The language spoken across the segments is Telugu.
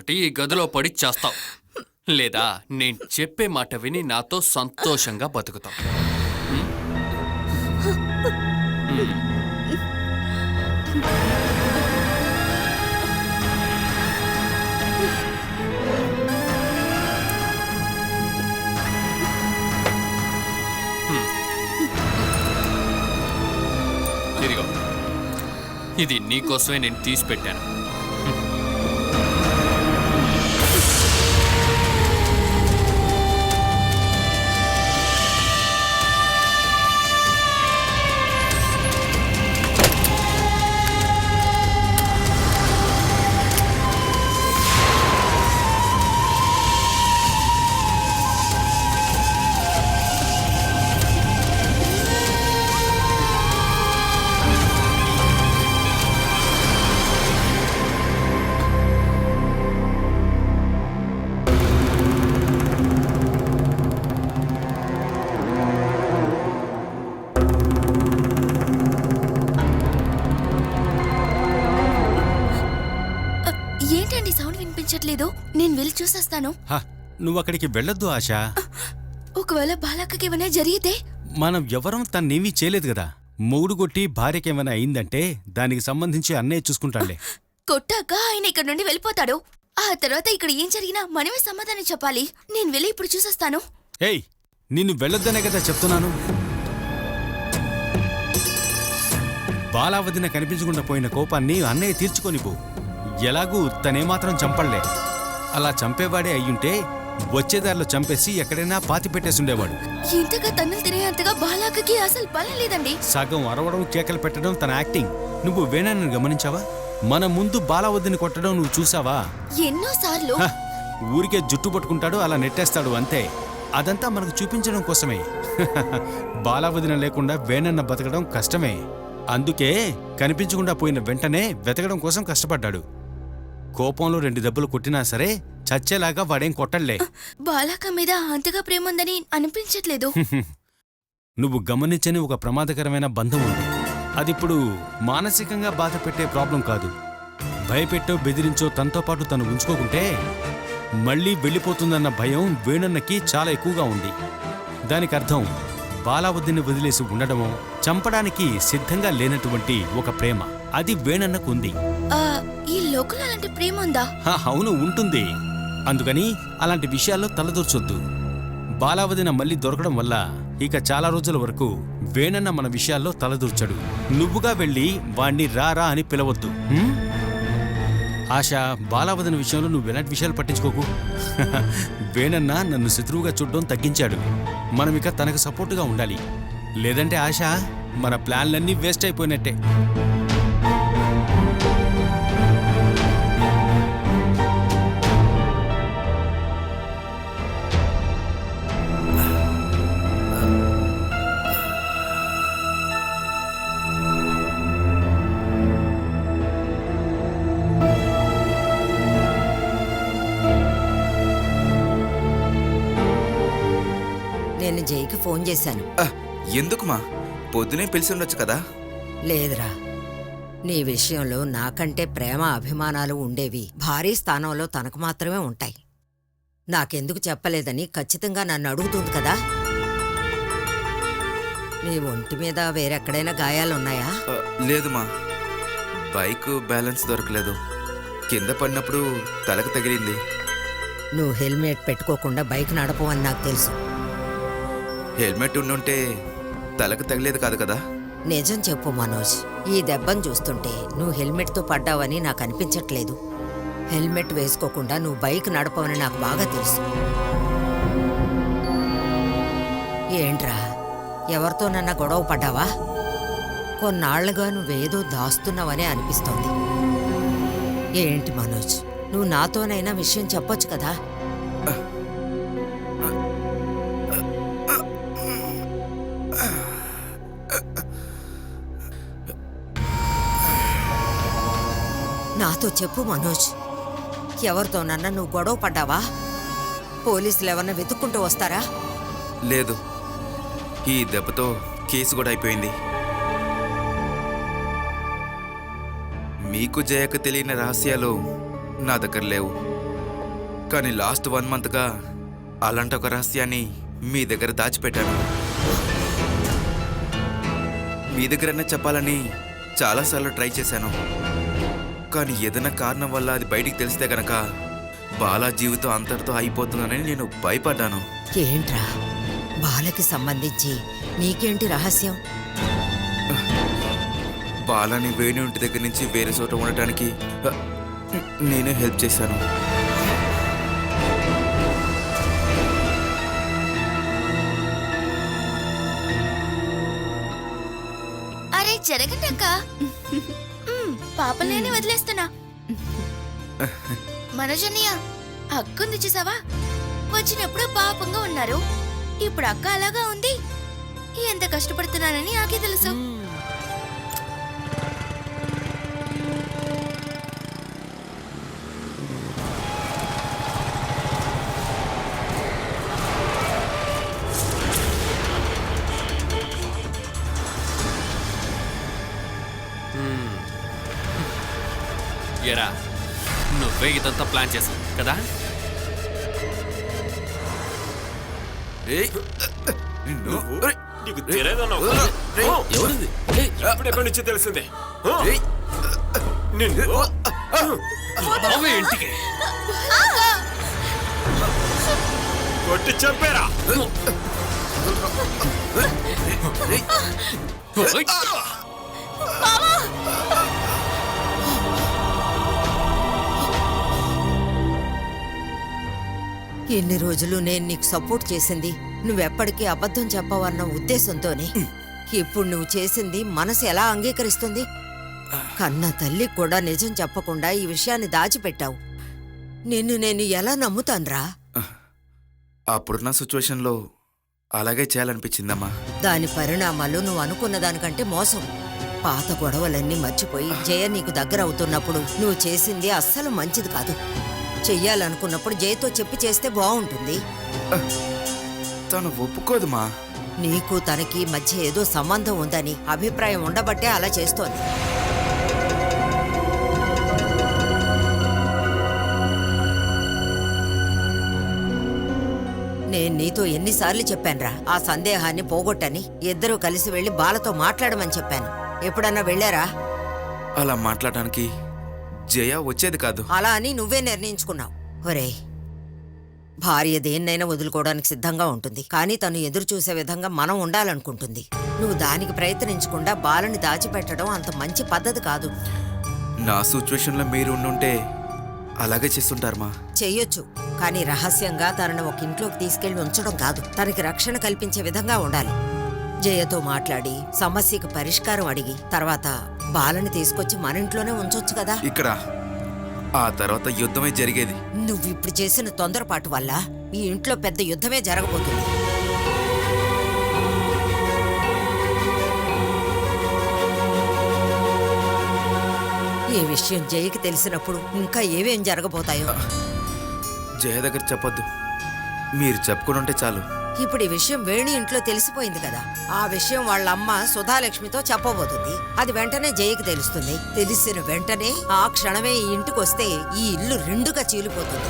ఒకటి ఈ గదిలో పడి చేస్తావు, లేదా నేను చెప్పే మాట విని నాతో సంతోషంగా బతుకుతావు. ఇదిగో, ఇది నీకోసమే నేను తీసి పెట్టాను. ఏంటండి సౌండ్ వినిపించట్లేదు? నేను వెళ్ళి చూసేస్తాను. నువ్వు అక్కడికి వెళ్ళొద్దు ఆశ. ఒకవేళ బాలక్కకి ఏమైనా జరిగితే? మనం ఎవరం తన్నేమీ చేయలేదు కదా. మొగుడు కొట్టి భార్యకేమైనా అయిందంటే దానికి సంబంధించి అన్నయ్య చూసుకుంటాడులే. కొట్టాక ఆయన ఇక్కడ నుండి వెళ్ళిపోతాడు. ఆ తర్వాత ఇక్కడ ఏం జరిగినా మనమే సమాధానం చెప్పాలి. నేను వెళ్ళి ఇప్పుడు చూసేస్తాను. ఏయ్, నిన్ను వెళ్ళొద్దనే కదా చెప్తున్నాను. బాలావదిన కనిపించకుండా పోయిన కోపాన్ని అన్నయ్య తీర్చుకొనిపో. ఎలాగూ తనేమాత్రం చంపళ్లే. అలా చంపేవాడే అయ్యుంటే వచ్చేదారిలో చంపేసి ఎక్కడైనా పాతి పెట్టేసుండేవాడు. ఇంతగా తన్నులు తినేంతగా బాలాకకి అసలు బలం లేదండి. సగం అరవడం, కేకలు పెట్టడం తన యాక్టింగ్. నువ్వు వేణాన్ని గమనించావా? మన ముందు బాలావద్దని కొట్టడం నువ్వు చూసావా? ఎన్నోసార్లు. ఊరికే జుట్టు పట్టుకుంటాడు, అలా నెట్టేస్తాడు అంతే. అదంతా మనకు చూపించడం కోసమే. బాలావదిన లేకుండా వేణన్న బతకడం కష్టమే. అందుకే కనిపించకుండా పోయిన వెంటనే వెతకడం కోసం కష్టపడ్డాడు. కోపంలో 2 దెబ్బలు కొట్టినా సరే చచ్చేలాగా వాడేం కొట్టళ్లే. బాలాక మీద అంతగా ప్రేమ ఉందని అనిపించట్లేదు. నువ్వు గమనించని ఒక ప్రమాదకరమైన బంధం ఉంది. అదిప్పుడు మానసికంగా బాధ పెట్టే ప్రాబ్లం కాదు. భయపెట్టో బెదిరించో తనతో పాటు తను ఉంచుకోకుంటే మళ్ళీ వెళ్ళిపోతుందన్న భయం వేణన్నకి చాలా ఎక్కువగా ఉంది. దానికి అర్థం బాలావద్దిని వదిలేసి ఉండడమో, చంపడానికి సిద్ధంగా లేనటువంటి ఒక ప్రేమ. అది వేణన్నకు ఉంది. ఈ లోకల్ అలాంటి ప్రేమ ఉందా? అవును, ఉంటుంది. అందుకని అలాంటి విషయాల్లో తలదూర్చొద్దు. బాలావదిన మళ్ళీ దొరకడం వల్ల ఇక చాలా రోజుల వరకు వేణన్న మన విషయాల్లో తలదూర్చడు. నువ్వుగా వెళ్ళి వాణ్ణి రారా అని పిలవద్దు. ఆశ, బాలావదిన విషయంలో నువ్వు ఎలాంటి విషయాలు పట్టించుకోకు. వేణన్న నన్ను శత్రువుగా చూడడం తగ్గించాడు. మనమిక తనకు సపోర్టుగా ఉండాలి. లేదంటే ఆశ, మన ప్లాన్లన్నీ వేస్ట్ అయిపోయినట్టే. నేను జైకి ఫోన్ చేశాను. ఎందుకుమా? పొద్దునే పిలిచి ఉండొచ్చు కదా. లేదురా, నీ విషయంలో నాకంటే ప్రేమ అభిమానాలు ఉండేవి భారీ స్థానంలో తనకు మాత్రమే ఉంటాయి. నాకెందుకు చెప్పలేదని ఖచ్చితంగా నన్ను అడుగుతుంది కదా. నీ ఒంటి మీద వేరెక్కడైనా గాయాలున్నాయా? లేదుమా, బైక్ బ్యాలెన్స్ దొరకలేదు. కింద పడినప్పుడు తలకు తగిలింది. నువ్వు హెల్మెట్ పెట్టుకోకుండా బైక్ నడపవని నాకు తెలుసు. హెల్మెట్ ఉండుంటే తలకు తగిలేదు కాదు కదా. నిజం చెప్పు మనోజ్, ఈ దెబ్బను చూస్తుంటే నువ్వు హెల్మెట్తో పడ్డావని నాకు అనిపించట్లేదు. హెల్మెట్ వేసుకోకుండా నువ్వు బైక్ నడపవని నాకు బాగా తెలుసు. ఏంట్రా, ఎవరితోనన్నా గొడవ పడ్డావా? కొన్నాళ్లుగా నువ్వేదో దాస్తున్నావనే అనిపిస్తోంది. ఏంటి మనోజ్, నువ్వు నాతోనైనా విషయం చెప్పొచ్చు కదా. నాతో చెప్పు మనోజ్, ఎవరితోనన్నా నువ్వు గొడవ పడ్డావా? పోలీసులు ఎవరన్నా వెతుక్కుంటూ వస్తారా? లేదు, ఈ దెబ్బతో కేసు కూడా అయిపోయింది. మీకు జయకు తెలియని రహస్యాలు నా దగ్గర లేవు. కానీ లాస్ట్ 1 మంత్గా అలాంటి ఒక రహస్యాన్ని మీ దగ్గర దాచిపెట్టాను. మీ దగ్గరనే చెప్పాలని చాలాసార్లు ట్రై చేశాను. కానీ ఏదైనా కారణం వల్ల అది బయటికి తెలిస్తే గనక బాలా జీవితం అంతటితో అయిపోతుందని నేను భయపడ్డాను. ఏంట్రా బాలకి సంబంధించి నీకేంటి రహస్యం? బాలాని వేణు ఇంటి దగ్గర నుంచి వేరే చోట ఉండటానికి నేనే హెల్ప్ చేశాను. అరే జరగండి అక్క. పాపం నేనే వదిలేస్తున్నా. మనోజన్నయ్య, అక్కుంది చూసావా? వచ్చినప్పుడు పాపంగా ఉన్నారు. ఇప్పుడు అక్క అలాగా ఉంది. ఎంత కష్టపడుతున్నానని నాకే తెలుసు. ఎరా, నువ్వే ఇదంతా ప్లాన్ చేసావు కదా? ఏయ్, నిన్ను- నీకు తెలియదన్నావు. ఎవరిది? ఇప్పుడు ఎక్కడి నుంచి తెలిసిందే? ఏయ్, నిన్ను అవే ఇంటికి కొట్టి చంపేరా. ఓయ్! ఎన్ని రోజులు నేను నీకు సపోర్ట్ చేసింది నువ్వెప్పటికీ అబద్ధం చెప్పవన్న ఉద్దేశంతోనే. ఇప్పుడు నువ్వు చేసింది మనసు ఎలా అంగీకరిస్తుంది? కన్న తల్లికి కూడా నిజం చెప్పకుండా ఈ విషయాన్ని దాచిపెట్టావు. నిన్ను నేను ఎలా నమ్ముతాన్రా? అప్పుడున్న సిచ్యువేషన్లో అలాగే చేయాలనిపించిందమ్మా. దాని పరిణామాలు నువ్వు అనుకున్న దానికంటే మోసం. పాత గొడవలన్నీ మర్చిపోయి జయ నీకు దగ్గర అవుతున్నప్పుడు నువ్వు చేసింది అస్సలు మంచిది కాదు. చెయ్యాలనుకున్నప్పుడు జయతో చెప్పి చేస్తే బాగుంటుంది. తను ఒప్పుకోదుమా. నీకు తనకి మధ్య ఏదో సంబంధం ఉందని అభిప్రాయం ఉండబట్టే అలా చేస్తోంది. నేను నీతో ఎన్నిసార్లు చెప్పానురా ఆ సందేహాన్ని పోగొట్టని. ఇద్దరూ కలిసి వెళ్లి బాలతో మాట్లాడమని చెప్పాను. ఎప్పుడన్నా వెళ్ళారా? అలా మాట్లాడడానికి జయ వచ్చేది కాదు. అలా అని నువ్వే నిర్ణయించుకున్నావు. ఒరేయ్, భార్య దేన్నైనా వదులుకోవడానికి సిద్ధంగా ఉంటుంది, కానీ తను ఎదురు చూసే విధంగా మనం ఉండాలనుకుంటుంది. నువ్వు దానికి ప్రయత్నించకుండా బాలని దాచిపెట్టడం అంత మంచి పద్ధతి కాదు. నా సిచ్యువేషన్లో మీరు ఉండుంటే అలాగే చేస్తుంటారమ్మా. చెయ్యొచ్చు, కానీ రహస్యంగా తనని ఒక ఇంట్లోకి తీసుకెళ్లి ఉంచడం కాదు. తనకి రక్షణ కల్పించే విధంగా ఉండాలి. జయతో మాట్లాడి సమస్యకు పరిష్కారం అడిగి తర్వాత బాలని తీసుకొచ్చి మన ఇంట్లోనే ఉంచొచ్చు కదా. ఇక్కడ ఆ తర్వాత యుద్ధమే జరిగేది. నువ్విప్పుడు చేసిన తొందరపాటు వల్ల ఈ ఇంట్లో పెద్ద యుద్ధమే జరగబోతుంది. ఈ విషయం జయకి తెలిసినప్పుడు ఇంకా ఏమేం జరగబోతాయో. జయ దగ్గర చెప్పొద్దు. మీరు చెప్పుకుని ఉంటే చాలు. ఇప్పుడు ఈ విషయం వేణి ఇంట్లో తెలిసిపోయింది కదా. ఆ విషయం వాళ్ళ అమ్మ సుధాలక్ష్మితో చెప్పబోతుంది. అది వెంటనే జయకి తెలుస్తుంది. తెలిసిన వెంటనే ఆ క్షణమే ఈ ఇంటికి వస్తే ఈ ఇల్లు రెండుగా చీలిపోతుంది.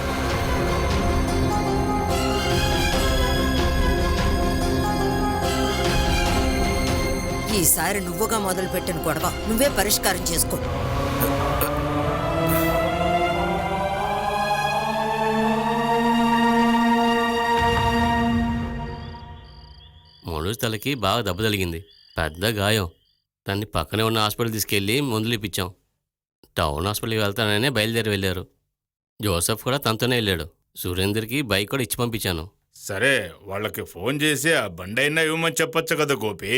ఈసారి నువ్వుగా మొదలుపెట్టిన గొడవ నువ్వే పరిష్కారం చేసుకో. మనోజ్ తలకి బాగా దెబ్బ తగిలింది. పెద్ద గాయం. దాన్ని పక్కనే ఉన్న హాస్పిటల్ తీసుకెళ్ళి మందులు ఇప్పించాం. టౌన్ హాస్పిటల్కి వెళ్తాననే బయలుదేరి వెళ్ళారు. జోసెఫ్ కూడా తనతోనే వెళ్ళాడు. సురేందర్కి బైక్ కూడా ఇచ్చి పంపించాను. సరే, వాళ్ళకి ఫోన్ చేసి ఆ బండైనా ఇవ్వమని చెప్పొచ్చు కదా గోపి.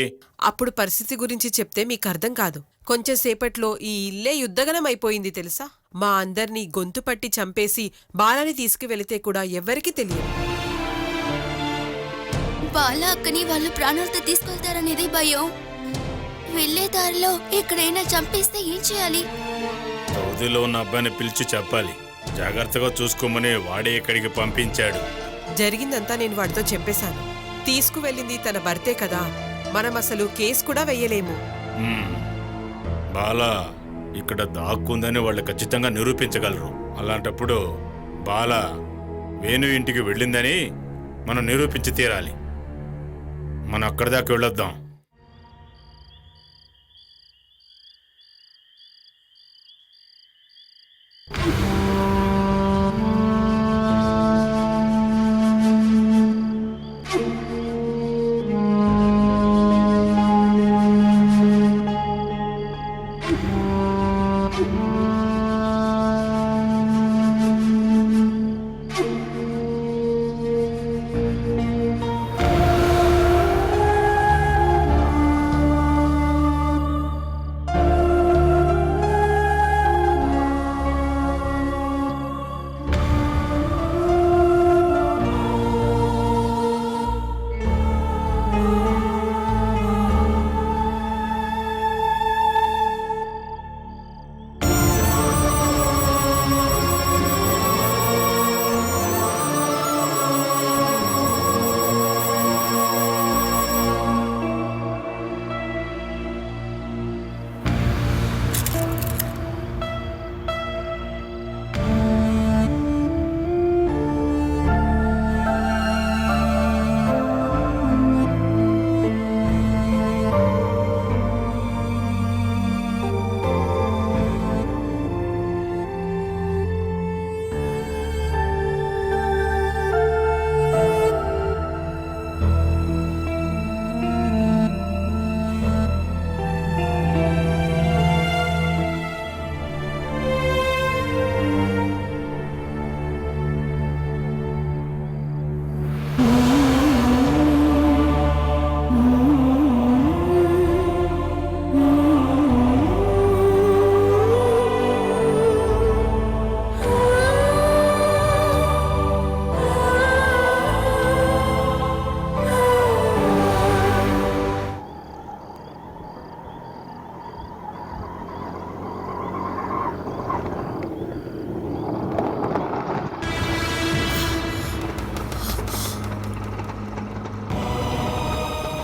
అప్పుడు పరిస్థితి గురించి చెప్తే మీకు అర్థం కాదు. కొంచెం సేపట్లో ఈ ఇల్లే యుద్ధగనం అయిపోయింది తెలుసా. మా అందర్నీ గొంతు పట్టి చంపేసి బాలని తీసుకువెళితే కూడా ఎవ్వరికీ తెలియదు. బాల అక్కని వాళ్ళు ప్రాణాలతో తీసుకెళ్తారనేది భయం. వెళ్లే దారిలో ఎక్కడైనా చంపేస్తే ఏం చేయాలి? సౌదీలో ఉన్న అబ్బాయిని పిలిచి చెప్పాలి. జాగ్రత్తగా చూసుకోమని వాడే ఇక్కడికి పంపించాడు. జరిగిందంతా నేను వాడితో చెప్పేశాను. తీసుకువెళ్ళింది తన భర్తే కదా, మనం అసలు కేసు కూడా వెయ్యలేము. బాలా ఇక్కడ దాక్కుందని వాళ్ళు ఖచ్చితంగా నిరూపించగలరు. అలాంటప్పుడు బాలా వేణు ఇంటికి వెళ్ళిందని మనం నిరూపించి తీరాలి. మనం అక్కడి దాకా వెళ్ళొద్దాం.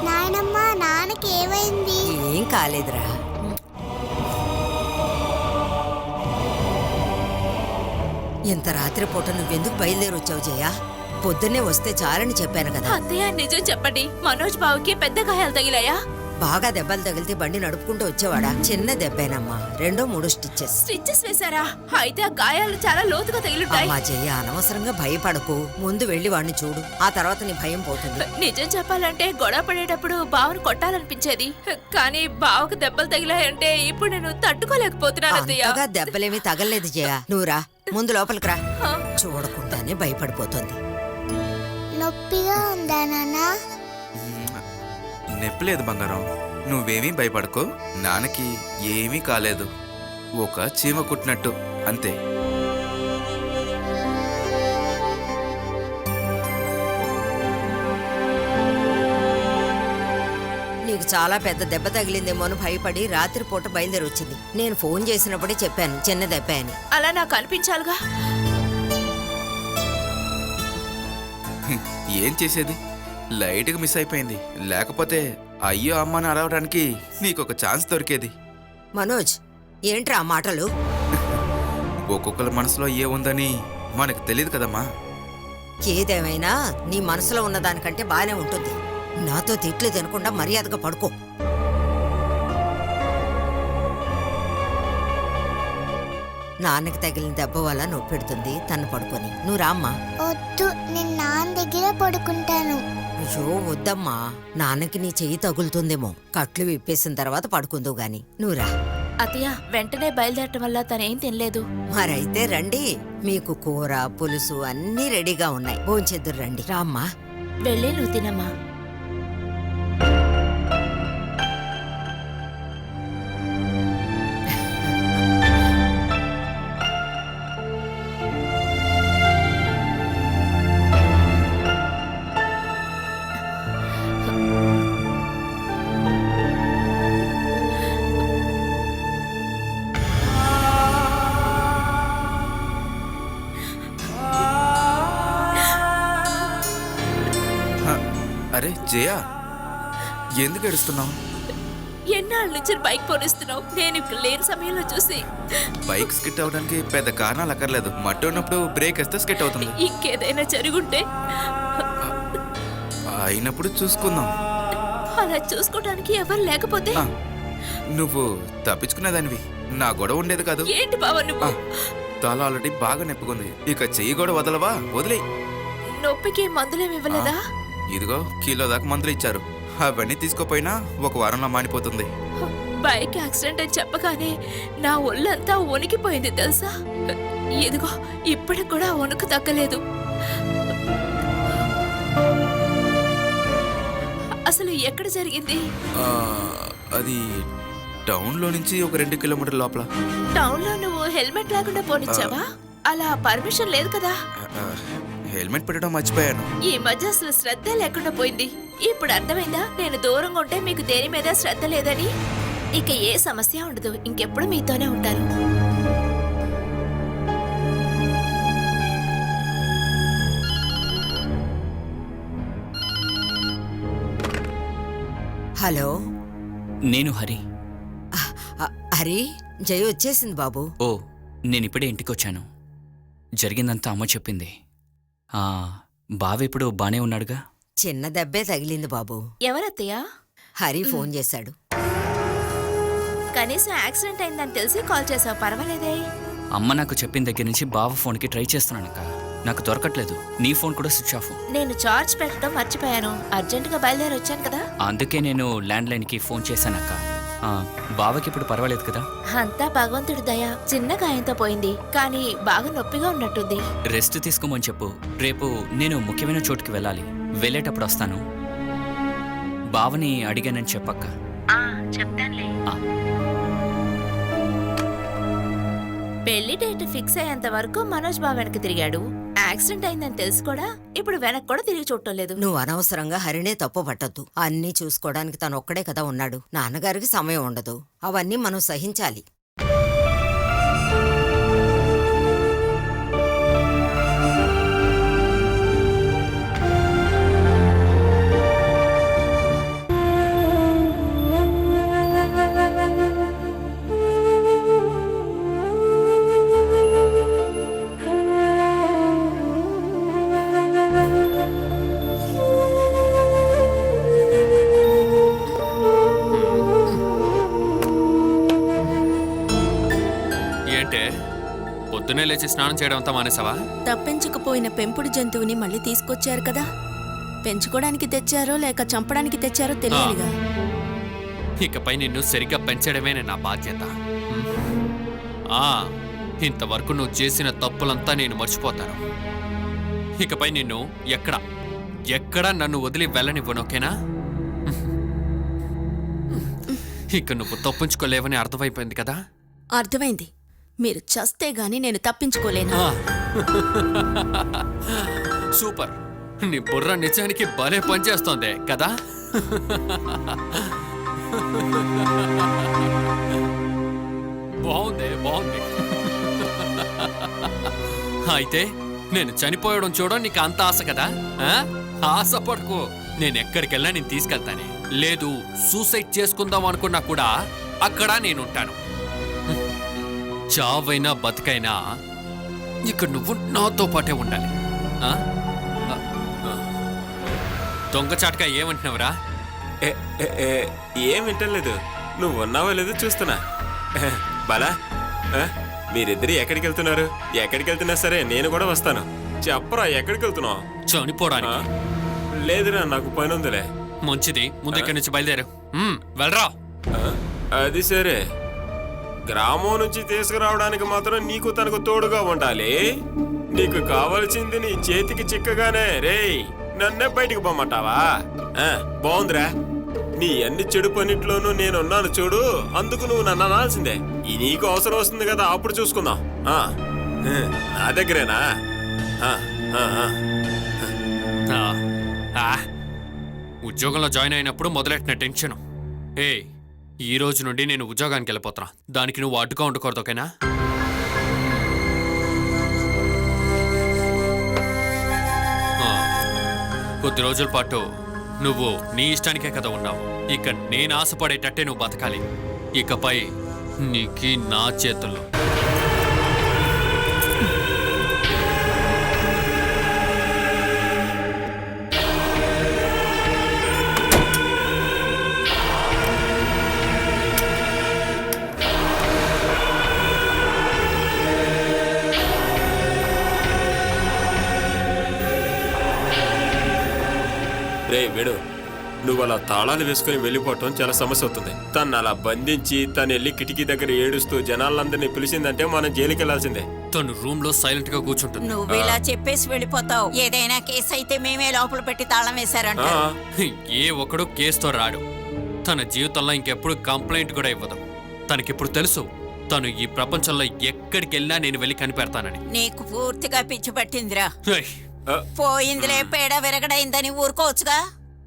నాయనమ్మ నాన్నకి ఏమైంది? ఏం కాలేదురా. ఇంత రాత్రిపూట నువ్వెందుకు బయలుదేరి వచ్చావు జయ? పొద్దున్నే వస్తే చాలని చెప్పాను కదా. అత్తయ్య నిజం చెప్పండి, మనోజ్ బావుకి పెద్ద గాయాలు తగిలాయా? బాగా దెబ్బలు తగిలితే బండి నడుపుకుంటూ వచ్చేవాడా? చిన్న దెబ్బేనమ్మా, 2-3 స్టిచ్చెస్. స్టిచెస్ వేశారా? అయితే ఆ గాయాలు చాలా లోతుగా తగిలుంటాయి. అమ్మా జయ, అనవసరంగా భయపడకు. ముందు వెళ్ళి వాడిని చూడు, ఆ తర్వాత నీ భయం పోతుంది. నిజం చెప్పాలంటే గొడవ పడేటప్పుడు బావను కొట్టాలనిపించేది, కానీ బావకు దెబ్బలు తగిలాయంటే ఇప్పుడు నేను తట్టుకోలేకపోతున్నాను అత్తయ్య. అంతగా దెబ్బలేమీ తగలేదు జయ. నువ్వు రా, ముందు లోపలికి రా. చూడకుండానే భయపడిపోతుంది. నొప్పిగా ఉందా నాన్న? నొప్పి లేదు బంగారం, నువ్వేమీ భయపడకు. నాన్నకి ఏమీ కాలేదు, ఒక చీమ కుట్టినట్టు అంతే. నీకు చాలా పెద్ద దెబ్బ తగిలిందేమో అని భయపడి రాత్రిపూట బయలుదేరి వచ్చింది. నేను ఫోన్ చేసినప్పుడే చెప్పాను చిన్న దెబ్బ అని. అలా నాకు అనిపించాలిగా. ఏం చేసేది, లైట్గా మిస్ అయిపోయింది. లేకపోతే అయ్యో అమ్మని అరవడానికి నీకొక ఛాన్స్ దొరికేది. మనోజ్, ఏంట్రా ఆ మాటలు? ఒక్కొక్కరి మనసులో ఏముందని మనకు తెలియదు కదమ్మా. ఏదేమైనా నీ మనసులో ఉన్నదానికంటే బాగానే ఉంటుంది. నాతో తిట్లు తినకుండా మర్యాదగా పడుకో. నాన్నకి తగిలిన దెబ్బ వల్ల నొప్పి పెడుతుంది, తను పడుకొని. నువ్వు రామ్మా. వద్దు, నేను నాన్న దగ్గరే పడుకుంటాను. అయ్యో వద్దమ్మా, నాన్నకి నీ చెయ్యి తగులుతుందేమో. కట్లు విప్పేసిన తర్వాత పడుకుందువు గాని. నువ్వు రా. అత్తయ్య వెంటనే బయలుదేరటం వల్ల తనేం తినలేదు. మరైతే రండి, మీకు కూర పులుసు అన్నీ రెడీగా ఉన్నాయి. భోంచేద్దురు రండి. రామ్మా. వెళ్ళి నువ్వు తినమ్మా. అరే జయ, ఎందుకు ఏడుస్తున్నావు? ఎన్నాళ్ళ నుంచి బైక్ పోనిస్తున్నావు? నేను ఇక్కడ లేని సమయంలో చూసి బైక్ స్కిట్ అవడానికి పెద్ద కారణాలు అక్కర్లేదు. మట్టి ఉన్నప్పుడు బ్రేక్ వేస్తే స్కిట్ అవుతుంది. ఇంకేదైనా జరుగుంటే అయినప్పుడు చూసుకుందాం. అలా చూసుకోవడానికి ఎవరు లేకపోతే ఆ, నువ్వు తప్పించుకునేదానివి, నా గొడవ ఉండేది కాదు. ఏంటి బావ నువ్వు? తల ఆల్రెడీ బాగా నొప్పుకుంది, ఇక చెయ్యి కూడా వదలవా? వదిలే. నొప్పికి మందులేం ఇవ్వలేదా? ఇదిగో కిలో దాకా మందులు ఇచ్చారు, అవన్నీ తీసుకోపోయినా ఒక వారంలో మానిపోతుంది. బైక్ యాక్సిడెంట్ అని చెప్పగానే నా ఒళ్ళంతా వణికిపోయింది తెలుసా? ఇదిగో ఇప్పటికి కూడా వణుకు తగ్గలేదు. అసలు ఎక్కడ జరిగింది? ఆ, అది టౌన్లో నుంచి ఒక 2 కిలోమీటర్ల లోపల. టౌన్ లో నువ్వు హెల్మెట్ లేకుండా పోనిచ్చావా? అలా పర్మిషన్ లేదు కదా. హెల్మెట్ పెట్టడం మర్చిపోయాను. ఈ మధ్య అసలు శ్రద్ధ లేకుండా పోయింది. ఇప్పుడు అర్థమైందా నేను దూరంగా ఉంటే మీకు దేని మీద శ్రద్ధ లేదని? ఇక ఏ సమస్య ఉండదు, ఇంకెప్పుడు మీతోనే ఉంటాను. హలో. నేను హరి. హరి, జయ వచ్చేసింది బాబు. ఓ, నేనిప్పుడే ఇంటికొచ్చాను. జరిగిందంతా అమ్మ చెప్పింది. బావ ఇప్పుడు బానే ఉన్నాడుగా? చిన్న దెబ్బే తగిలింది బాబు. ఎవరత్తయ్యా? హరి ఫోన్ చేశాడు. కనీసం యాక్సిడెంట్ అయిందని తెలిసి కాల్ చేసావు, పర్వాలేదే. అమ్మ నాకు చెప్పిన దగ్గర నుంచి బావ ఫోన్కి ట్రై చేస్తున్నానక్క, నాకు దొరకట్లేదు. నీ ఫోన్ కూడా స్విచ్ ఆఫ్. నేను చార్జ్ పెట్టడం మర్చిపోయాను, అర్జెంటుగా బయలుదేరి వచ్చాను కదా. అందుకే నేను ల్యాండ్ లైన్కి ఫోన్ చేశానక్క. బావకి ఇప్పుడు పర్వాలేదు కదా? అంతా భగవంతుడి దయ. చిన్న గాయంతో పోయింది, కానీ బాగా నొప్పిగా ఉన్నట్టుంది. రెస్ట్ తీసుకోమని చెప్పు. రేపు నేను ముఖ్యమైన చోటుకి వెళ్ళాలి, వెళ్ళేటప్పుడు వస్తాను. బావని అడిగానని చెప్పక్క. చెప్తానులే. పెళ్లి డేట్ ఫిక్స్ అయ్యేంత వరకు మనోజ్ బావ వెనక్కి తిరిగాడు. యాక్సిడెంట్ అయిందని తెలిసి కూడా ఇప్పుడు వెనక్కి కూడా తిరిగి చూడటం లేదు. నువ్వు అనవసరంగా హరినే తప్పు పట్టద్దు. అన్నీ చూసుకోవడానికి తను ఒక్కడే కదా ఉన్నాడు. నాన్నగారికి సమయం ఉండదు, అవన్నీ మనం సహించాలి. పొద్దునే లేచి స్నానం చేయడం అంతా మానేసావా? తప్పించుకుపోయిన పెంపుడు జంతువుని మళ్ళీ తీసుకొచ్చారు కదా. పెంచుకోవడానికి తెచ్చారో లేక చంపడానికి తెచ్చారో తెలియాలిగా. ఇకపై నిన్ను సరిగ్గా పెంచడమే నా బాధ్యత. ఇంతవరకు నువ్వు చేసిన తప్పులంతా నేను మర్చిపోతాను. ఇకపై నిన్ను ఎక్కడా నన్ను వదిలి వెళ్ళనివ్వను, ఓకేనా? ఇక నువ్వు తప్పించుకోలేవని అర్థమైపోయింది కదా. అర్థమైంది. మీరు చస్తే గాని నేను తప్పించుకోలేను. సూపర్, నీ బుర్ర నిజానికి భలే పనిచేస్తోంది కదా. బాగుంది. అయితే నేను చనిపోయడం చూడడం నీకు అంత ఆశ కదా. ఆశపడకు, నేను ఎక్కడికెళ్ళా నేను తీసుకెళ్తానే. లేదు సూసైడ్ చేసుకుందాం అనుకున్నా కూడా అక్కడ నేనుంటాను. చావైనా బతికైనా ఇక నువ్వు నాతో పాటే ఉండాలి. దొంగచాటుగా ఏమంటున్నావురా? ఏం వింటలేదు. నువ్వు ఉన్నావో లేదో చూస్తున్నా. బాలా, మీరిద్దరు ఎక్కడికి వెళ్తున్నారు? ఎక్కడికి వెళ్తున్నా సరే నేను కూడా వస్తాను. చెప్పరా, ఎక్కడికి వెళ్తున్నావు? చనిపోవడానికి. లేదురా, నాకు పని ఉందిలే. మంచిది, ముందు ఇక్కడి నుంచి బయలుదేరు. వెళ్ళరా. అది సరే, గ్రామం నుంచి తీసుకురావడానికి మాత్రం నీకు తనకు తోడుగా ఉండాలి. నీకు కావలసింది నీ చేతికి చిక్కగానే రేయ్ నన్నే బయటికి పొమ్మంటావా? బాగుందిరా, నీ అన్ని చెడు పనిట్లోనూ నేనున్నాను చూడు, అందుకు నువ్వు నన్ను అనాల్సిందే. నీకు అవసరం వస్తుంది కదా, అప్పుడు చూసుకుందాం. నా దగ్గరేనా? ఉద్యోగంలో జాయిన్ అయినప్పుడు మొదలెట్టిన టెన్షన్. ఈ రోజు నుండి నేను ఉద్యోగానికి వెళ్ళిపోతున్నా. దానికి నువ్వు అడ్డుగా ఉండకూడదు, ఓకేనా? కొద్ది రోజుల పాటు నువ్వు నీ ఇష్టానికే కదా ఉన్నావు. ఇక నేను ఆశపడేటట్టే నువ్వు బతకాలి. ఇకపై నీకి నా చేతుల్లో. రే వేణు, నువ్వు అలా తాళాలు వేసుకుని వెళ్ళిపోవటం చాలా సమస్య అవుతుంది. తను అలా బంధించి తను వెళ్ళి కిటికీ దగ్గర ఏడుస్తూ జనాలందరినీ పిలిచిందంటే మనం జైలుకి వెళ్లాల్సిందే. తను రూమ్ లో సైలెంట్ గా కూర్చుంటుంది. నువ్వు ఇలా చెప్పేసి వెళ్ళిపోతావు. ఏదైనా కేసు అయితే మేమే లోపల పెట్టి తాళం వేశారంట. ఏ ఒక్కడు కేసుతో రాడు. తన జీవితంలో ఇంకెప్పుడు కంప్లైంట్ కూడా ఇవ్వదు. తనకిప్పుడు తెలుసు తను ఈ ప్రపంచంలో ఎక్కడికి వెళ్ళినా నేను వెళ్ళి కనిపెడతానని. నీకు పూర్తిగా పిచ్చి పట్టిందిరా. ఏయ్, పోయిందిలే, పేడ విరగడైందని ఊరుకోవచ్చుగా.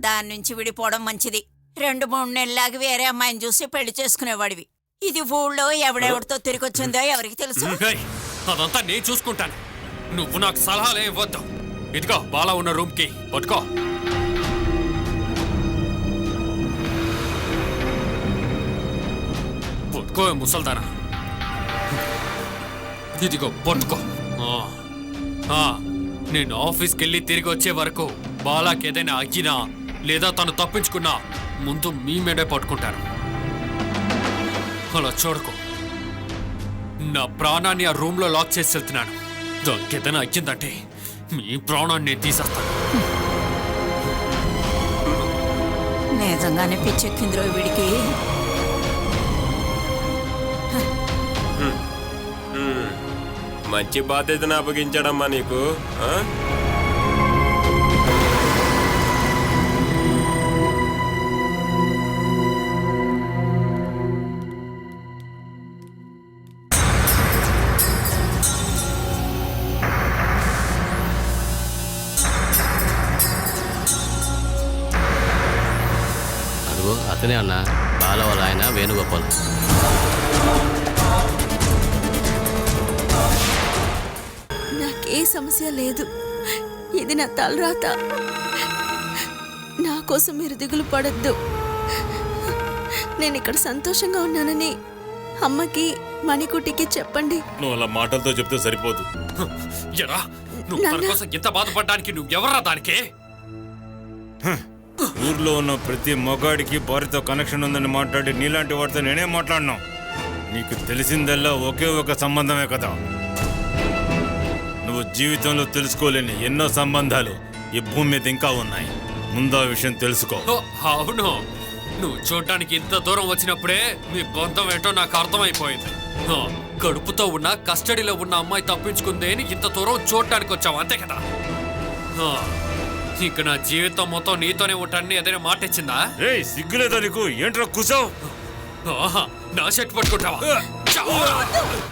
దాని నుంచి విడిపోవడం మంచిది. 2-3 నెలలాగి వేరే అమ్మాయిని చూసి పెళ్లి చేసుకునేవాడివి. ఇది ఊళ్ళో ఎవడెవడితో తిరిగొచ్చిందో ఎవరికి తెలుసు. ఏయ్, అదంతా నేను చూసుకుంటాను. నువ్వు నాకు సలహాలే ఇవ్వద్దు. ఇదిగో బాలా ఉన్న రూమ్ కి పట్టుకో. పట్టుకో ముసల్దానా. ఇదిగో పట్టుకో. నేను ఆఫీస్కి వెళ్ళి తిరిగి వచ్చే వరకు బాలాకి ఏదైనా అగ్గినా లేదా తను తప్పించుకున్నా ముందు మీ మీదే పట్టుకుంటాను. అలా చూడకు. నా ప్రాణాన్ని ఆ రూమ్ లో లాక్ చేసి వెళ్తున్నాను. దానికి ఏదైనా అయ్యిందంటే మీ ప్రాణాన్ని నేను తీసేస్తాను. నిజంగానే పిచ్చెక్కిందిరో వీడికి. మంచి బాధ్యతను అప్పగించాడమ్మా నీకు. అదిగో అతనే అన్న బాల వాళ్ళ ఆయన వేణుగోపాల్. నాకే సమస్య లేదు. ఇది నా తలరాత. నా కోసం మీరు దిగులు పడద్దు. నేను ఇక్కడ సంతోషంగా ఉన్నానని అమ్మకి మణికుటికి చెప్పండి. నువ్వు అలా మాటలతో చెప్తే సరిపోదు. ఎరా, నువ్వు తన కోసం ఇంత బాధపడడానికి నువ్వు ఎవరా దానికి? ఊర్లో ఉన్న ప్రతి మొగాడికి భార్యతో కనెక్షన్ ఉందని మాట్లాడి నీలాంటి వాడితో నేనే మాట్లాడినా. నీకు తెలిసిందల్లా ఒకే ఒక సంబంధమే కదా. నువ్వు జీవితంలో తెలుసుకోలేని ఎన్నో సంబంధాలు ఈ భూమి మీద ఇంకా ఉన్నాయి. ముందా విషయం తెలుసుకో. అవును, నువ్వు చూడటానికి ఇంత దూరం వచ్చినప్పుడే మీ బంధం ఏంటో నాకు అర్థమైపోయింది. కడుపుతో ఉన్న కస్టడీలో ఉన్న అమ్మాయి తప్పించుకుందే అని ఇంత దూరం చూడటానికి వచ్చావు, అంతే కదా? ఇక నా జీవితం మొత్తం నీతోనే ఉంటానని ఏదైనా మాట ఇచ్చిందా? సిగ్గులేదా నీకు? ఏంట్రా కూసావు? నా షర్ట్ పట్టుకుంటావా?